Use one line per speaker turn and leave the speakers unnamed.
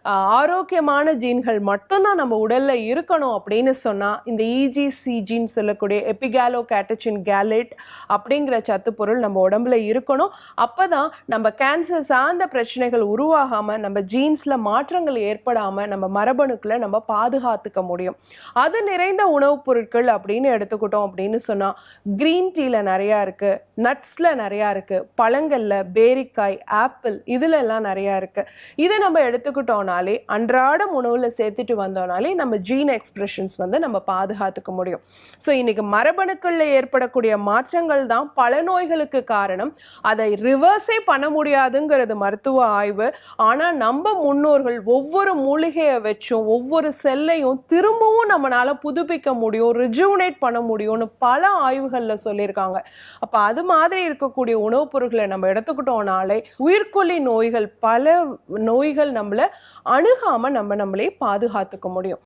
ஆரோக்கியமான ஜீன்கள் மட்டும்தான் நம்ம உடல்ல இருக்கணும் அப்படின்னு சொன்னா இந்த EGCGன்னு சொல்லக்கூடிய எபிகாலோ கேட்டச்சின் கேலேட் அப்படிங்கிற சத்துப்பொருள் நம்ம உடம்புல இருக்கணும். அப்பதான் நம்ம கேன்சர் சார்ந்த பிரச்சனைகள் உருவாகாம, நம்ம ஜீன்ஸ்ல மாற்றங்கள் ஏற்படாம நம்ம மரபணுக்களை நம்ம பாதுகாத்துக்க முடியும். அது நிறைந்த உணவுப் பொருட்கள் அப்படின்னு எடுத்துக்கிட்டோம் அப்படின்னு சொன்னா கிரீன் டீல நிறைய இருக்கு, நட்ஸ்ல நிறைய இருக்கு, பழங்கள்ல பேரிக்காய், ஆப்பிள் இதுல எல்லாம் நிறைய இருக்கு. இதை நம்ம எடுத்துக்கிட்டோம்னாலே அன்றாடம் உணவுல சேர்த்துட்டு வந்தோம்னாலே நம்ம ஜீன் எக்ஸ்பிரஷன்ஸ் நம்ம பாதுகாத்துக்க முடியும். ஸோ இன்னைக்கு மரபணுக்கள்ல ஏற்படக்கூடிய மாற்றங்கள் தான் பல நோய்களுக்கு காரணம். அதை ரிவர்ஸே பண்ண முடியாதுங்கிறது மருத்துவ ஆய்வு. ஆனா நம்ம முன்னோர்கள் ஒவ்வொரு மூலிகையை வச்சும் ஒவ்வொரு செல்லையும் திரும்பவும் நம்மளால புதுப்பிக்க முடியும், ரிஜுவனேட் பண்ண முடியும்னு பல ஆய்வுகள்ல சொல்லியிருக்காங்க. அப்ப அது மாதிரி இருக்கக்கூடிய உணவுப் பொருட்களை நம்ம எடுத்துக்கிட்டோம்னாலே உயிர்கொல்லி நோய்கள், பல நோய்கள் நம்மள அணுகாம நம்மளே பாதுகாத்துக்க முடியும்.